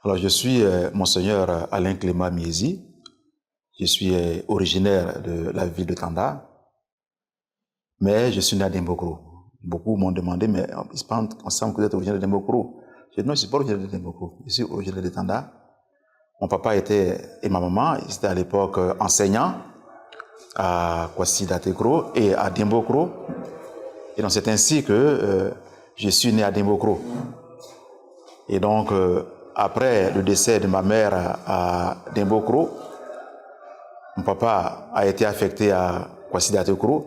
Alors, je suis Monseigneur Alain Clément Miezi. Je suis originaire de la ville de Tanda, mais je suis né à Dembokro. Beaucoup m'ont demandé, mais on semble que vous êtes originaire de Dembokro. Je dis non, je ne suis pas originaire de Dembokro, je suis originaire de Tanda. Mon papa et ma maman, ils étaient à l'époque enseignants à Kwasi Datekro et à Dembokro. Et donc c'est ainsi que je suis né à Dembokro. Et donc, après le décès de ma mère à Dembokro, mon papa a été affecté à Kwasi Datekro,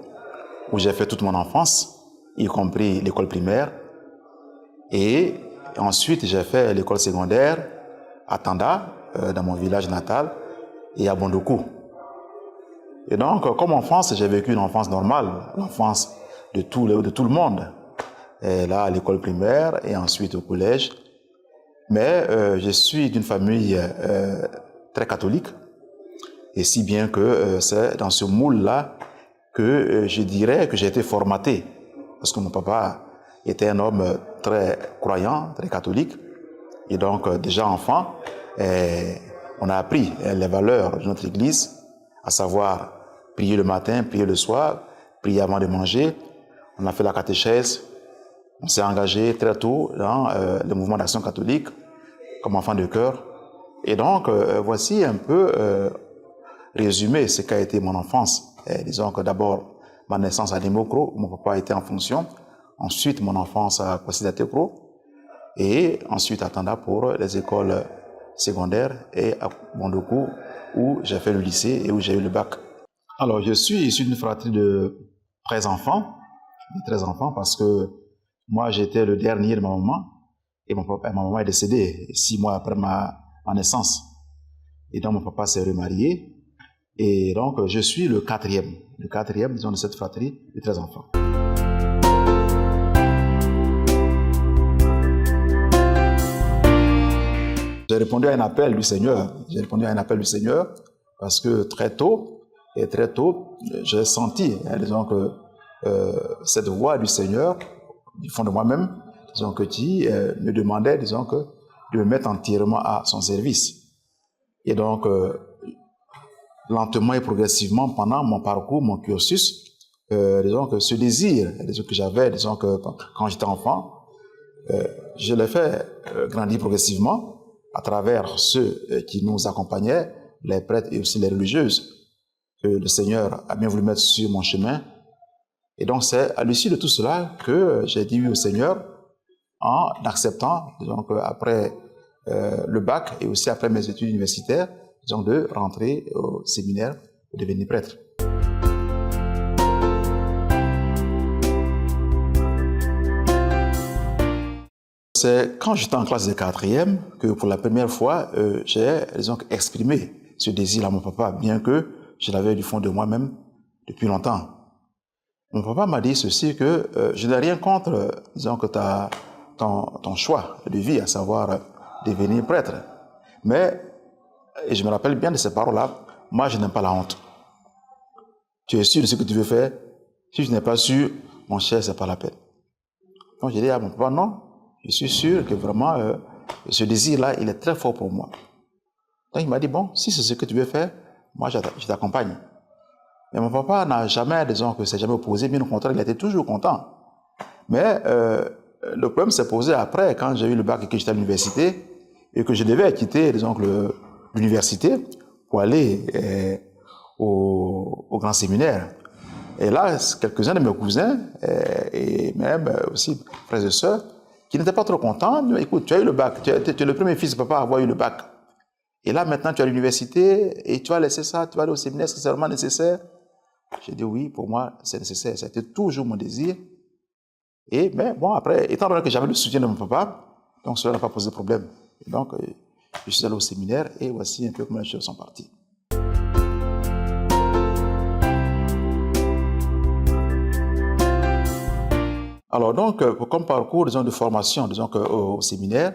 où j'ai fait toute mon enfance, y compris l'école primaire. Et ensuite, j'ai fait l'école secondaire à Tanda, dans mon village natal, et à Bondokou. Et donc, comme enfance, j'ai vécu une enfance normale, l'enfance de tout le monde. Et là, à l'école primaire et ensuite au collège. Mais je suis d'une famille très catholique, et si bien que c'est dans ce moule-là que je dirais que j'ai été formaté. Parce que mon papa était un homme très croyant, très catholique. Et donc, déjà enfant, on a appris les valeurs de notre Église, à savoir prier le matin, prier le soir, prier avant de manger. On a fait la catéchèse. On s'est engagé très tôt dans le mouvement d'action catholique, comme enfant de cœur. Et donc, voici un peu résumé ce qu'a été mon enfance. Disons que d'abord, ma naissance à Dembokro, où mon papa était en fonction. Ensuite, mon enfance à Kwasi Datekro. Et ensuite à Tanda pour les écoles secondaires et à Bondokou, où j'ai fait le lycée et où j'ai eu le bac. Alors, je suis issu d'une fratrie de 13 enfants, parce que moi, j'étais le dernier de ma maman, et ma maman est décédée 6 mois après ma naissance. Et donc, mon papa s'est remarié, et donc, je suis le quatrième, disons, de cette fratrie de 13 enfants. J'ai répondu à un appel du Seigneur. Parce que très tôt, j'ai senti, disons que cette voix du Seigneur, du fond de moi-même, disons que qui me demandait, disons que de me mettre entièrement à son service. Et donc, lentement et progressivement, pendant mon parcours, mon cursus, disons que ce désir, que j'avais, disons que quand j'étais enfant, je l'ai fait grandir progressivement à travers ceux qui nous accompagnaient, les prêtres et aussi les religieuses, que le Seigneur a bien voulu mettre sur mon chemin. Et donc, c'est à l'issue de tout cela que j'ai dit oui au Seigneur en acceptant, disons, après le bac et aussi après mes études universitaires, disons, de rentrer au séminaire pour devenir prêtre. C'est quand j'étais en classe de 4e que pour la première fois, j'ai, disons, exprimé ce désir à mon papa, bien que je l'avais du fond de moi-même depuis longtemps. Mon papa m'a dit ceci, que je n'ai rien contre, disons, que ton choix de vie, à savoir devenir prêtre. Mais, et je me rappelle bien de ces paroles-là, moi je n'aime pas la honte. Tu es sûr de ce que tu veux faire? Si je n'ai pas sûr, mon cher, c'est pas la peine. Donc j'ai dit à mon papa, non, je suis sûr que vraiment, ce désir-là, il est très fort pour moi. Donc il m'a dit, bon, si c'est ce que tu veux faire, moi je t'accompagne. Mais mon papa n'a jamais, disons que c'est jamais opposé, bien au contraire, il était toujours content. Mais le problème s'est posé après, quand j'ai eu le bac et que j'étais à l'université, et que je devais quitter, disons, l'université pour aller au grand séminaire. Et là, quelques-uns de mes cousins, et même aussi frères et sœurs, qui n'étaient pas trop contents, mais écoute, tu as eu le bac, tu es le premier fils de papa à avoir eu le bac. Et là, maintenant, tu es à l'université, et tu vas laisser ça, tu vas aller au séminaire, est-ce que c'est vraiment nécessaire? J'ai dit oui, pour moi, c'est nécessaire. C'était toujours mon désir. Mais bon, après, étant donné que j'avais le soutien de mon papa, donc cela n'a pas posé de problème. Et donc, je suis allé au séminaire, et voici un peu comment les choses sont parties. Alors donc, comme parcours, disons, de formation, disons, au séminaire,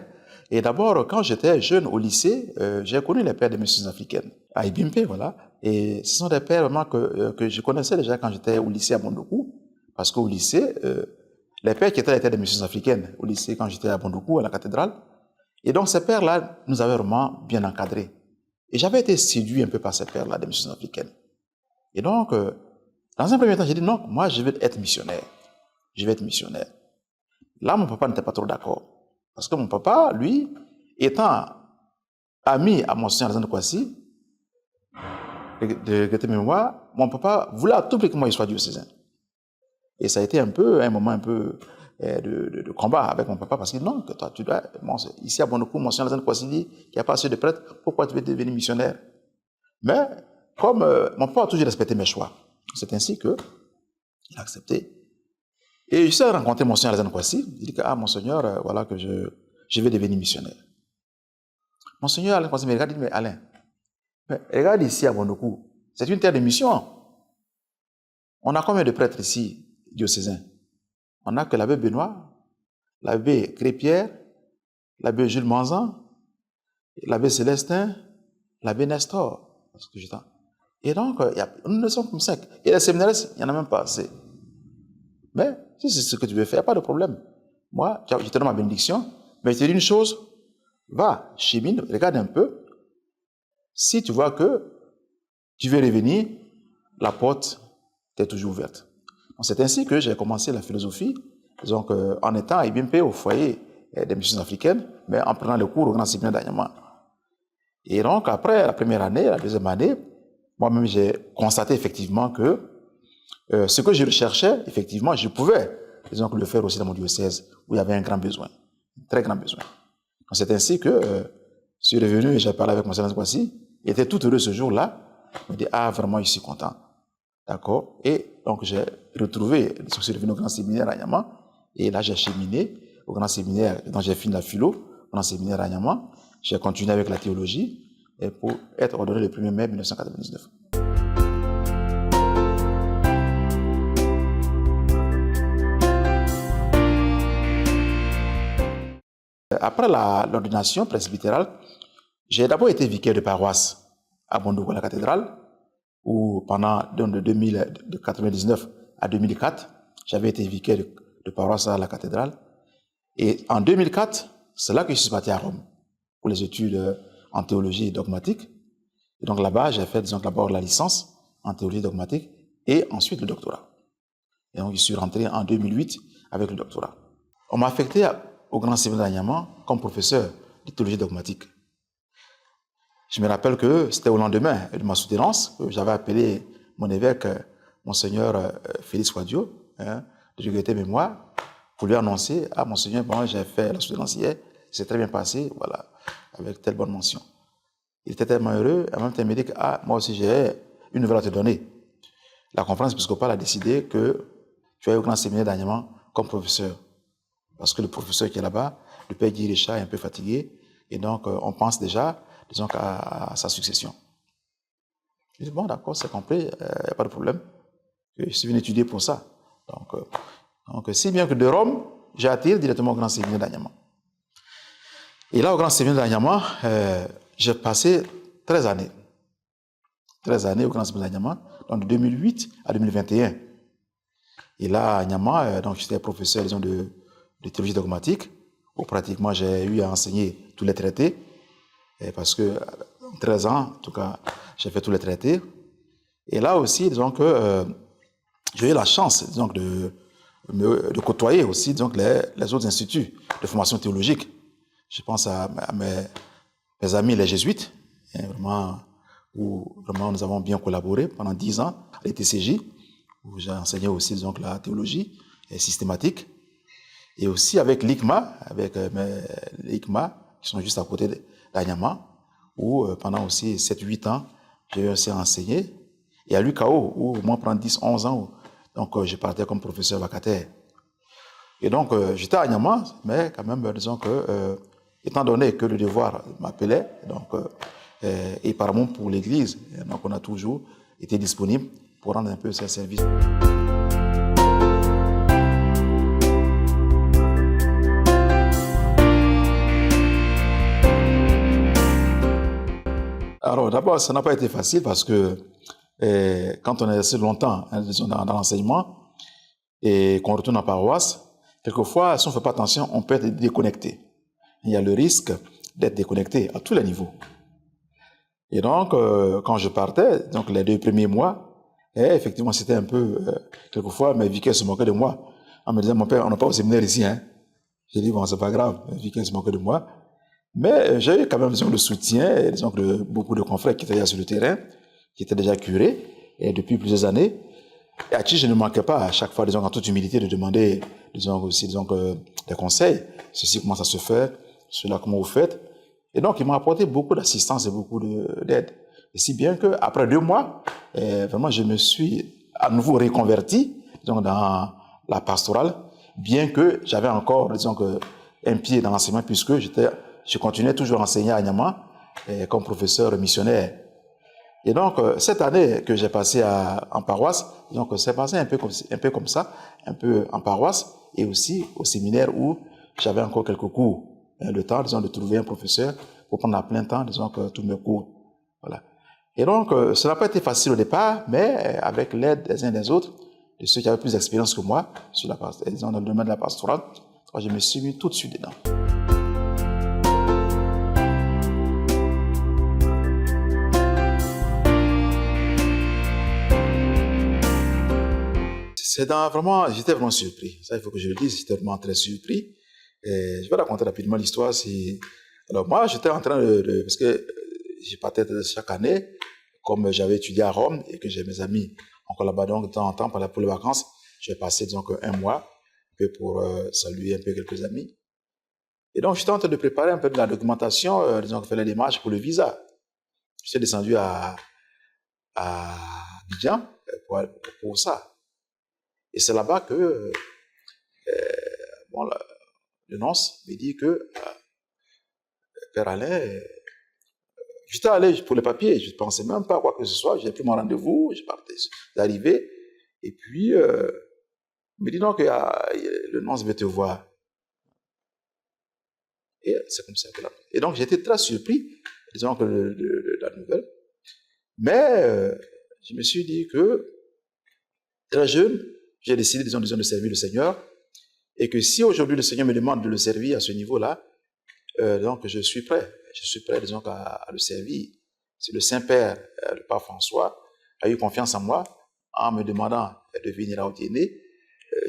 et d'abord, quand j'étais jeune au lycée, j'ai connu les pères des missions africaines, à Ibimpe, voilà. Et ce sont des pères vraiment que je connaissais déjà quand j'étais au lycée à Bondokou, parce qu'au lycée, les pères qui étaient des missions africaines, au lycée quand j'étais à Bondokou, à la cathédrale, Et donc, ces pères-là nous avaient vraiment bien encadrés. Et j'avais été séduit un peu par ces pères-là des missions africaines. Et donc, dans un premier temps, j'ai dit non, moi, je vais être missionnaire. Je vais être missionnaire. Là, mon papa n'était pas trop d'accord. Parce que mon papa, lui, étant ami à Monseigneur Alassane Kwasi, de mémoire, mon papa voulait à tout prix que moi, il soit diocésain. Et ça a été un moment un peu de combat avec mon papa, parce qu'il dit non, que toi, tu dois, ici à Bondoukou, Monseigneur Alassane Kwasi dit qu'il n'y a pas assez de prêtres, pourquoi tu veux devenir missionnaire? Mais, comme mon papa a toujours respecté mes choix, c'est ainsi qu'il a accepté. Et je suis rencontré Monseigneur Alassane Kwasi, il dit que, ah, Monseigneur, voilà que je vais devenir missionnaire. Monseigneur Alain Kwasi me regarde, il dit, mais Alain, mais regarde ici à Bondoukou, c'est une terre de mission. On a combien de prêtres ici, diocésains? On a que l'abbé Benoît, l'abbé Crépierre, l'abbé Jules Manzan, l'abbé Célestin, l'abbé Nestor. Et donc, nous ne sommes comme 5. Et les séminaristes, il n'y en a même pas assez. Mais si c'est ce que tu veux faire, pas de problème. Moi, je te donne ma bénédiction, mais je te dis une chose, va, chemine, regarde un peu. Si tu vois que tu veux revenir, la porte t'est toujours ouverte. C'est ainsi que j'ai commencé la philosophie, donc, en étant IBMP au foyer des missions africaines, mais en prenant le cours au Grand Séminaire d'Anyama. Et donc, après la première année, la deuxième année, moi-même, j'ai constaté effectivement que ce que je recherchais, effectivement, je pouvais, disons, le faire aussi dans mon diocèse, où il y avait un grand besoin, un très grand besoin. C'est ainsi que je suis revenu et j'ai parlé avec Monseigneur Kwasi. Il était tout heureux ce jour-là. Il me dit, ah, vraiment, je suis content. D'accord. Et donc, j'ai retrouvé, je suis revenu au Grand Séminaire à Nyama. Et là, j'ai cheminé au Grand Séminaire, donc j'ai fini la philo, au Grand Séminaire à Nyama. J'ai continué avec la théologie et pour être ordonné le 1er mai 1999. Après l'ordination presbytérale, j'ai d'abord été vicaire de paroisse à Bondoukou, à la cathédrale, où pendant de 1999 à 2004, j'avais été vicaire de paroisse à la cathédrale. Et en 2004, c'est là que je suis parti à Rome pour les études en théologie dogmatique. Et donc là-bas, j'ai fait, disons, d'abord la licence en théologie dogmatique et ensuite le doctorat. Et donc je suis rentré en 2008 avec le doctorat. On m'a affecté au Grand Séminaire d'Anyama comme professeur de théologie dogmatique. Je me rappelle que c'était au lendemain de ma soutenance que j'avais appelé mon évêque, Monseigneur Félix Wadio, de regretter mémoire, pour lui annoncer, ah, Monseigneur, bon, j'ai fait la soutenance hier, c'est très bien passé, voilà, avec telle bonne mention. Il était tellement heureux, en même temps, il me dit que, ah, moi aussi, j'ai une nouvelle à te donner. La conférence épiscopale a décidé que tu es au Grand Séminaire d'Anyama comme professeur. Parce que le professeur qui est là-bas, le père Guy Richard, est un peu fatigué, et donc on pense déjà, disons, à sa succession. Je dis, bon, d'accord, c'est compris, il n'y a pas de problème. Je suis venu étudier pour ça. Donc, si bien que de Rome, j'ai atterri directement au Grand Séminaire d'Anyama. Et là, au Grand Séminaire d'Anyama, j'ai passé 13 années. 13 années au Grand Séminaire d'Anyama, donc de 2008 à 2021. Et là, à Anyama, donc j'étais professeur, disons, de théologie dogmatique, où pratiquement j'ai eu à enseigner tous les traités, parce que 13 ans, en tout cas, j'ai fait tous les traités. Et là aussi, disons que j'ai eu la chance, disons, de côtoyer aussi, disons, les autres instituts de formation théologique. Je pense à mes amis les jésuites, vraiment, où vraiment nous avons bien collaboré pendant 10 ans à l'ETCJ, où j'ai enseigné aussi, disons, la théologie systématique. Et aussi avec l'ICMA, l'ICMA, qui sont juste à côté d'Anyama, où pendant aussi 7-8 ans, j'ai aussi enseigné. Et à l'UKO, où moi, pendant 10-11 ans, donc je partais comme professeur vacataire. Et donc, j'étais à Anyama, mais quand même, disons que, étant donné que le devoir m'appelait, donc, et par amour pour l'Église, donc on a toujours été disponible pour rendre un peu ce service. Alors d'abord, ça n'a pas été facile parce que quand on est resté longtemps dans l'enseignement et qu'on retourne en paroisse, quelquefois, si on ne fait pas attention, on peut être déconnecté. Il y a le risque d'être déconnecté à tous les niveaux. Et donc, quand je partais, donc les 2 premiers mois, effectivement, c'était un peu, quelquefois, mes vicaires se moquaient de moi. En me disant, mon père, on n'a pas au séminaire ici, hein. J'ai dit, bon, c'est pas grave, mes vicaires se moquaient de moi. Mais j'ai eu quand même, disons, le soutien, disons, de beaucoup de confrères qui étaient là sur le terrain, qui étaient déjà curés, et depuis plusieurs années, et à qui je ne manquais pas, à chaque fois, disons, en toute humilité, de demander, disons, aussi, disons, des conseils. Ceci, comment ça se fait, cela, comment vous faites. Et donc, ils m'ont apporté beaucoup d'assistance et beaucoup d'aide. Et si bien qu'après 2 mois, vraiment, je me suis à nouveau reconverti, disons, dans la pastorale, bien que j'avais encore, disons, un pied dans l'enseignement, puisque je continuais toujours à enseigner à Niama comme professeur missionnaire. Et donc, cette année que j'ai passée en paroisse, donc c'est passé un peu comme ça, un peu en paroisse, et aussi au séminaire où j'avais encore quelques cours. Le temps, disons, de trouver un professeur pour prendre à plein temps, disons, tous mes cours. Voilà. Et donc, ça n'a pas été facile au départ, mais avec l'aide des uns et des autres, de ceux qui avaient plus d'expérience que moi, disons, dans le domaine de la pastorale, je me suis mis tout de suite dedans. J'étais vraiment surpris. Ça, il faut que je le dise, j'étais vraiment très surpris. Et je vais raconter rapidement l'histoire. Alors moi, j'étais en train parce que je partais chaque année, comme j'avais étudié à Rome et que j'ai mes amis encore là-bas, donc de temps en temps, pour les vacances, je vais passer, disons, un mois, un peu pour saluer un peu quelques amis. Et donc, j'étais en train de préparer un peu de la documentation, disons, faire les démarches pour le visa. J'étais descendu à Abidjan pour ça. Et c'est là-bas que le nonce me dit que Père Alain, j'étais allé pour les papiers, je ne pensais même pas à quoi que ce soit, j'ai pris mon rendez-vous, je partais d'arriver, et puis il me dit donc le nonce veut te voir. Et c'est comme ça que et donc j'étais très surpris, disons, de la nouvelle, mais je me suis dit que très jeune, j'ai décidé, disons, de servir le Seigneur, et que si aujourd'hui le Seigneur me demande de le servir à ce niveau-là, donc je suis prêt, disons, à le servir. Si le Saint-Père, le Pape François, a eu confiance en moi en me demandant de venir à Odiéné,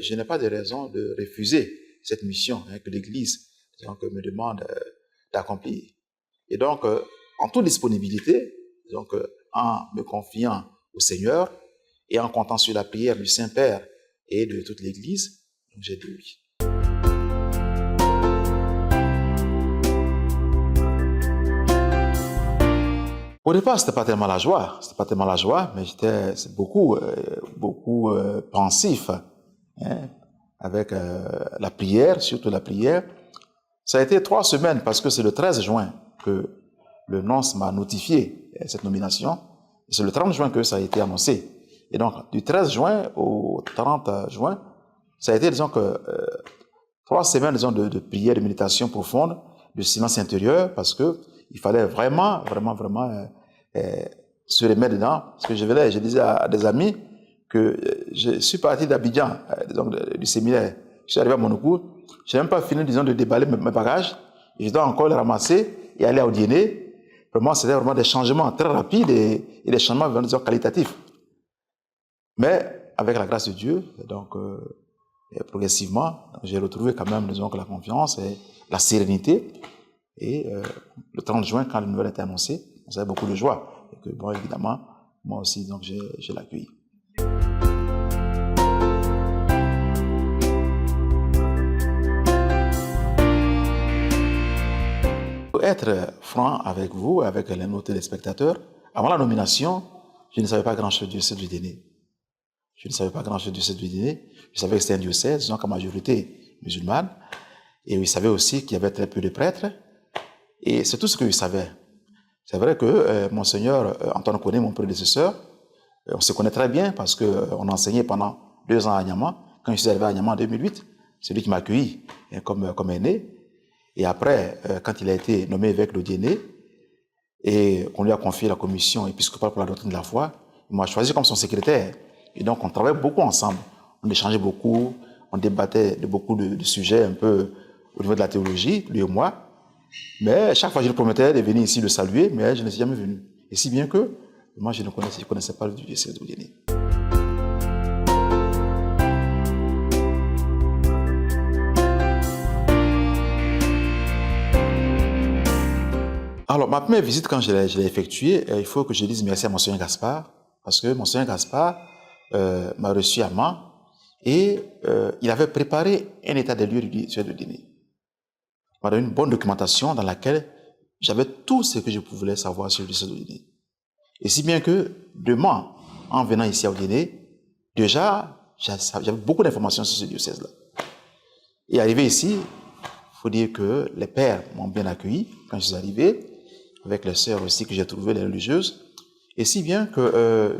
je n'ai pas de raison de refuser cette mission que l'Église, disons, me demande d'accomplir. Et donc, en toute disponibilité, donc, en me confiant au Seigneur et en comptant sur la prière du Saint-Père et de toute l'Église, j'ai dit oui. Au départ, c'était pas tellement la joie, mais j'étais beaucoup pensif, hein, avec la prière, surtout la prière. Ça a été 3 semaines parce que c'est le 13 juin que le nonce m'a notifié cette nomination. C'est le 30 juin que ça a été annoncé. Et donc, du 13 juin au 30 juin, ça a été, disons, 3 semaines, disons, de prière, de méditation profonde, de silence intérieur, parce que il fallait vraiment se remettre dedans. Parce que je disais à des amis que je suis parti d'Abidjan, du séminaire. Je suis arrivé à Monoukou, je n'ai même pas fini, disons, de déballer mes bagages. Je dois encore les ramasser et aller au dîner. Vraiment, c'était vraiment des changements très rapides et des changements, disons, qualitatifs. Mais avec la grâce de Dieu, donc progressivement, j'ai retrouvé quand même, disons, la confiance et la sérénité. Et le 30 juin, quand la nouvelle a été annoncée, j'avais beaucoup de joie. Et que, bon, évidemment, moi aussi, donc, j'ai l'accueilli. Pour être franc avec vous, avec les nos téléspectateurs, avant la nomination, je ne savais pas grand-chose du diocèse du Déné. Je ne savais pas grand-chose du diocèse du Déné. Je savais que c'était un diocèse, donc à majorité musulmane. Et je savais aussi qu'il y avait très peu de prêtres. Et c'est tout ce que je savais. C'est vrai que Monseigneur Antoine Koné, mon prédécesseur, on se connaît très bien parce qu'on a enseigné pendant 2 ans à Niama. Quand je suis arrivé à Niama en 2008, c'est lui qui m'a accueilli comme aîné. Et après, quand il a été nommé évêque de Odiéné et qu'on lui a confié la commission épiscopale pour la doctrine de la foi, il m'a choisi comme son secrétaire. Et donc, on travaillait beaucoup ensemble. On échangeait beaucoup, on débattait de beaucoup de sujets un peu au niveau de la théologie, lui et moi. Mais chaque fois, je lui promettais de venir ici le saluer, mais je ne suis jamais venu. Et si bien que moi, je ne connaissais pas le diocèse d'Odiéné. Alors, ma première visite, quand je l'ai effectuée, il faut que je dise merci à Monseigneur Gaspard, parce que Monseigneur Gaspard m'a reçu à Mans et il avait préparé un état des lieux du diocèse d'Odiéné. Il m'a donné une bonne documentation dans laquelle j'avais tout ce que je pouvais savoir sur le diocèse d'Odiéné. Et si bien que, de Mans, en venant ici à Odiéné, déjà, j'avais beaucoup d'informations sur ce diocèse-là. Et arrivé ici, il faut dire que les pères m'ont bien accueilli quand je suis arrivé, avec les sœurs aussi que j'ai trouvées, les religieuses, et si bien que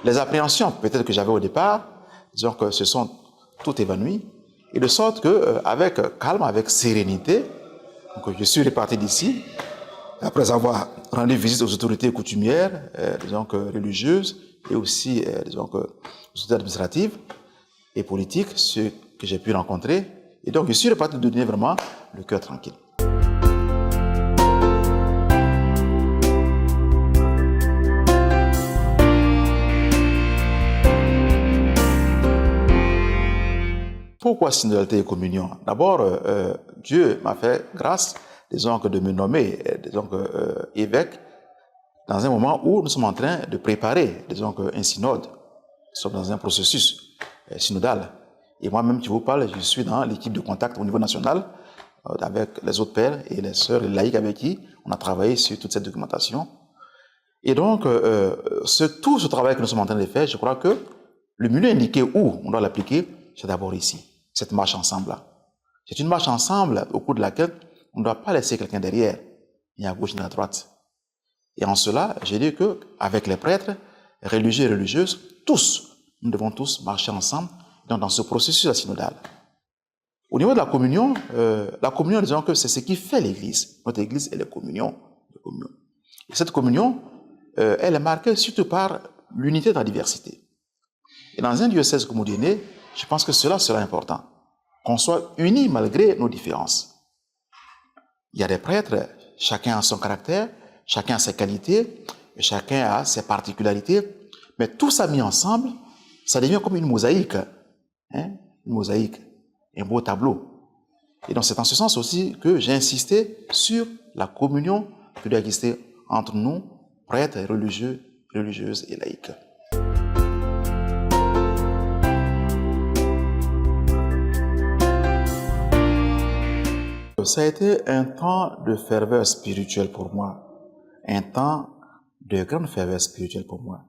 les appréhensions peut-être que j'avais au départ, disons que se sont toutes évanouies, et de sorte que avec calme, avec sérénité, donc je suis reparti d'ici, après avoir rendu visite aux autorités coutumières, disons que religieuses, et aussi disons que aux autorités administratives et politiques, ceux que j'ai pu rencontrer, et donc je suis reparti de donner vraiment le cœur tranquille. Pourquoi synodalité et communion? D'abord, Dieu m'a fait grâce, disons que de me nommer, disons que évêque, dans un moment où nous sommes en train de préparer, disons un synode. Nous sommes dans un processus synodal. Et moi-même, qui vous parle, je suis dans l'équipe de contact au niveau national avec les autres pères et les sœurs, les laïcs avec qui on a travaillé sur toute cette documentation. Et donc, tout ce travail que nous sommes en train de faire, je crois que le milieu indiqué où on doit l'appliquer, c'est d'abord ici, cette marche ensemble-là. C'est une marche ensemble au cours de laquelle on ne doit pas laisser quelqu'un derrière, ni à gauche ni à droite. Et en cela, j'ai dit qu'avec les prêtres, religieux et religieuses, tous, nous devons tous marcher ensemble dans ce processus synodal. Au niveau de la communion, disons que c'est ce qui fait l'Église. Notre Église est la communion. Et cette communion, elle est marquée surtout par l'unité dans la diversité. Et dans un diocèse comme Odiéné, je pense que cela sera important, qu'on soit unis malgré nos différences. Il y a des prêtres, chacun a son caractère, chacun a ses qualités, et chacun a ses particularités, mais tout ça mis ensemble, ça devient comme une mosaïque, une mosaïque, un beau tableau. Et donc c'est en ce sens aussi que j'ai insisté sur la communion qui doit exister entre nous, prêtres, religieux, religieuses et laïcs. Ça a été un temps de ferveur spirituelle pour moi, un temps de grande ferveur spirituelle pour moi.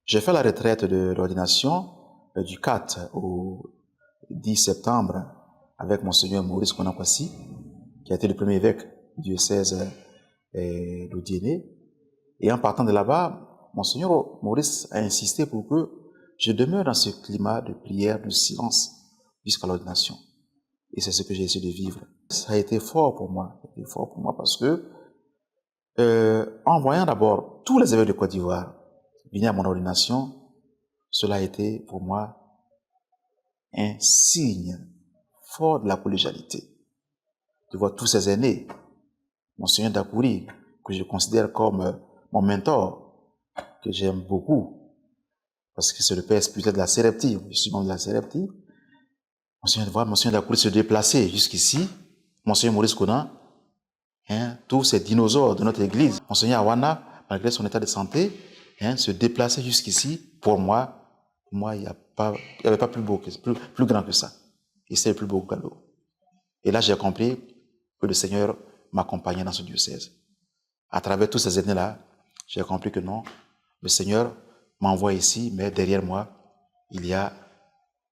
J'ai fait la retraite de l'ordination du 4 au 10 septembre avec Monseigneur Maurice Konakwasi, qui a été le premier évêque du diocèse d'Odiéné. Et en partant de là-bas, Monseigneur Maurice a insisté pour que je demeure dans ce climat de prière, de silence, jusqu'à l'ordination. Et c'est ce que j'ai essayé de vivre. Ça a été fort pour moi parce que, en voyant d'abord tous les évêques de Côte d'Ivoire venir à mon ordination, cela a été pour moi un signe fort de la collégialité. De voir tous ces aînés, Monseigneur Dakouri, que je considère comme mon mentor, que j'aime beaucoup, parce que c'est le père spirituel de la Séreptie, je suis membre de la Séreptie. Monseigneur Dakouri se déplacer jusqu'ici, Monseigneur Maurice Konan, tous ces dinosaures de notre église, Monseigneur Awana, malgré son état de santé, se déplacer jusqu'ici, pour moi, il n'y avait pas plus beau, plus grand que ça. Et c'est le plus beau cadeau. Et là, j'ai compris que le Seigneur m'accompagnait dans ce diocèse. À travers tous ces années-là, j'ai compris que non, le Seigneur m'envoie ici, mais derrière moi, il y a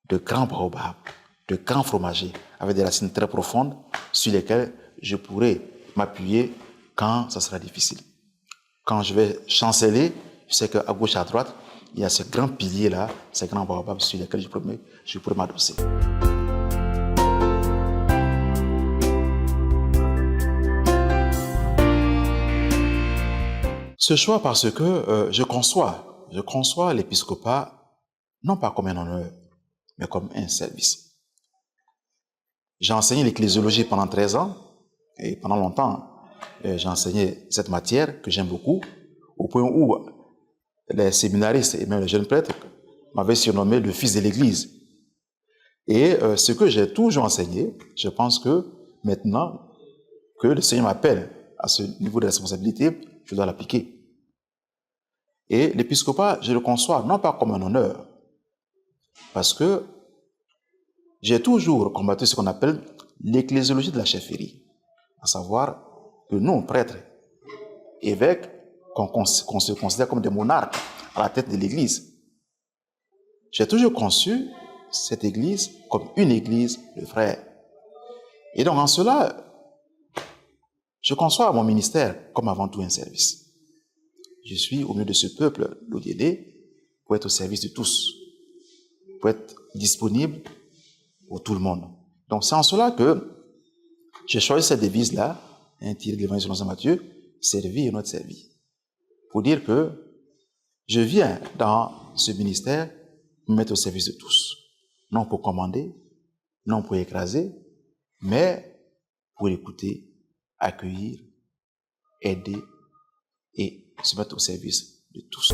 de grands baobabs, de grands fromagers, avec des racines très profondes, sur lesquelles je pourrai m'appuyer quand ça sera difficile. Quand je vais chanceler, je sais qu'à gauche, à droite, il y a ces grands piliers-là, ces grands baobabs sur lesquels je pourrais m'adosser. Ce choix parce que je conçois l'épiscopat non pas comme un honneur, mais comme un service. J'ai enseigné l'ecclésiologie pendant 13 ans, Et pendant longtemps, j'ai enseigné cette matière que j'aime beaucoup, au point où les séminaristes et même les jeunes prêtres m'avaient surnommé le fils de l'Église. Et ce que j'ai toujours enseigné, je pense que maintenant que le Seigneur m'appelle à ce niveau de responsabilité, je dois l'appliquer. Et l'épiscopat, je le conçois non pas comme un honneur, parce que j'ai toujours combattu ce qu'on appelle l'ecclésiologie de la chefferie, à savoir que nous, prêtres, évêques, qu'on se considère comme des monarques à la tête de l'Église. J'ai toujours conçu cette Église comme une Église de frères. Et donc en cela, je conçois mon ministère comme avant tout un service. Je suis au milieu de ce peuple l'ODD pour être au service de tous, pour être disponible pour tout le monde. Donc c'est en cela que j'ai choisi cette devise-là, tirée de l'Évangile selon saint Matthieu, servir et notre servi. Pour dire que je viens dans ce ministère me mettre au service de tous. Non pour commander, non pour écraser, mais pour écouter, accueillir, aider et se mettre au service de tous.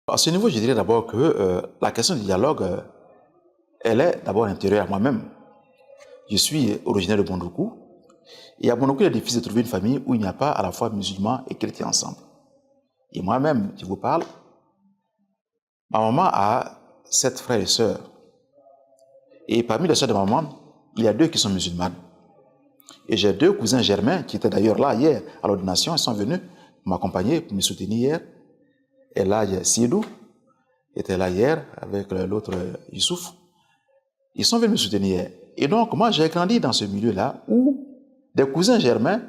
À ce niveau, je dirais d'abord que la question du dialogue, elle est d'abord intérieure à moi-même. Je suis originaire de Bondoukou. Et à Bondoukou, il est difficile de trouver une famille où il n'y a pas à la fois musulmans et chrétiens ensemble. Et moi-même, je vous parle, ma maman a 7 frères et sœurs. Et parmi les sœurs de ma maman, il y a 2 qui sont musulmanes. Et j'ai 2 cousins germains qui étaient d'ailleurs là hier à l'ordination. Ils sont venus m'accompagner pour me soutenir hier. Et là, il y a Sidou, qui était là hier avec l'autre Youssouf. Ils sont venus me soutenir. Et donc, moi, j'ai grandi dans ce milieu-là où des cousins germains,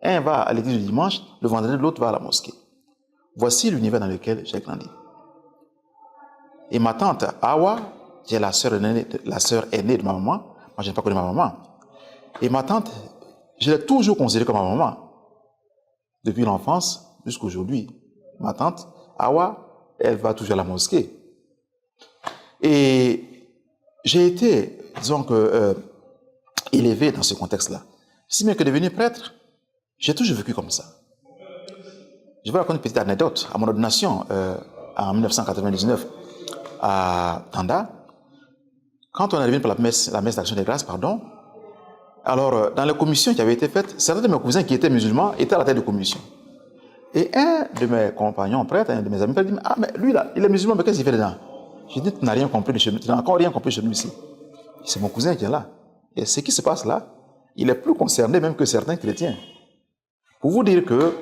un va à l'église le dimanche, le vendredi, l'autre va à la mosquée. Voici l'univers dans lequel j'ai grandi. Et ma tante Awa, qui est la sœur aînée de ma maman, moi, je n'ai pas connu ma maman. Et ma tante, je l'ai toujours considérée comme ma maman. Depuis l'enfance jusqu'à aujourd'hui. Ma tante Awa, elle va toujours à la mosquée. Et j'ai été, disons que, élevé dans ce contexte-là. Si bien que devenu prêtre, j'ai toujours vécu comme ça. Je vais raconter une petite anecdote. À mon ordination, en 1999, à Tanda, quand on est arrivé pour la messe d'Action des Grâces, pardon, alors, dans les commissions qui avaient été faites, certains de mes cousins qui étaient musulmans étaient à la tête de commission. Et un de mes compagnons prêtres, un de mes amis prêtres, dit, ah, mais lui là, il est musulman, mais qu'est-ce qu'il fait dedans? Je dis, tu n'as rien compris de chez nous, tu n'as encore rien compris de chez nous ici. C'est mon cousin qui est là. Et ce qui se passe là, il est plus concerné même que certains chrétiens. Pour vous dire que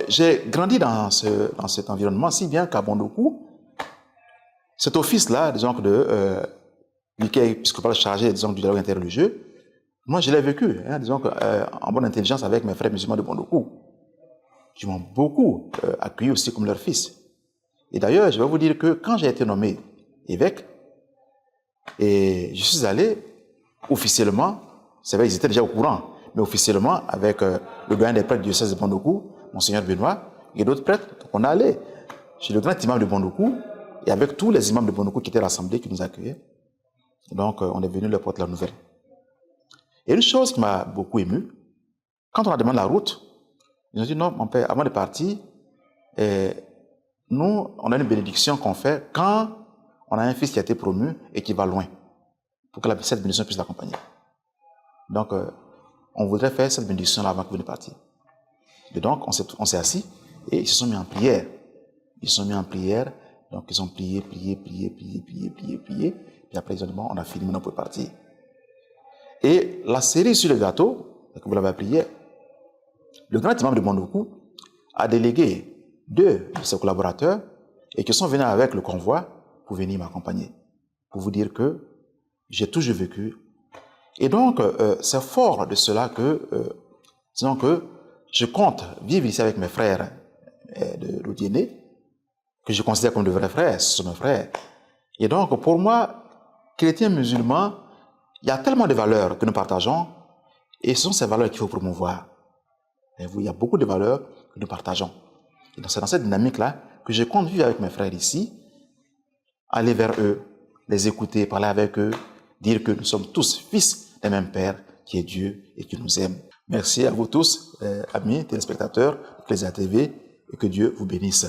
j'ai grandi dans cet environnement, si bien qu'à Bondoukou, cet office-là, disons que lui qui est épiscopal chargé, disons, du dialogue interreligieux, moi je l'ai vécu, disons en bonne intelligence avec mes frères musulmans de Bondoukou, qui m'ont beaucoup accueilli aussi comme leur fils. Et d'ailleurs, je vais vous dire que quand j'ai été nommé évêque, et je suis allé officiellement, c'est vrai, ils étaient déjà au courant, mais officiellement avec le doyen des prêtres du diocèse de Bondoukou, Monseigneur Benoît, et d'autres prêtres, donc on est allé chez le grand imam de Bondoukou, et avec tous les imams de Bondoukou qui étaient rassemblés, qui nous accueillaient. Donc on est venu leur porter la nouvelle. Et une chose qui m'a beaucoup ému, quand on a demandé la route, ils ont dit non, mon père, avant de partir, nous, on a une bénédiction qu'on fait quand on a un fils qui a été promu et qui va loin, pour que cette bénédiction puisse l'accompagner. Donc, on voudrait faire cette bénédiction-là avant que vous ne partiez. Et donc, on s'est assis et ils se sont mis en prière. Ils se sont mis en prière, donc ils ont prié. Puis après, ils ont dit, bon, on a fini, maintenant on peut partir. Et la cerise sur le gâteau, que vous l'avez prié, le grand imam de Bondoukou a délégué 2 de ses collaborateurs et qui sont venus avec le convoi pour venir m'accompagner. Pour vous dire que j'ai toujours vécu. Et donc, c'est fort de cela que, disons que je compte vivre ici avec mes frères de l'Odiéné, que je considère comme de vrais frères, ce sont mes frères. Et donc, pour moi, chrétiens, musulmans, il y a tellement de valeurs que nous partageons, et ce sont ces valeurs qu'il faut promouvoir. Et vous, il y a beaucoup de valeurs que nous partageons. C'est dans cette dynamique-là que je compte vivre avec mes frères ici, aller vers eux, les écouter, parler avec eux, dire que nous sommes tous fils d'un même Père qui est Dieu et qui nous aime. Merci à vous tous, amis téléspectateurs de Ecclesia TV, et que Dieu vous bénisse.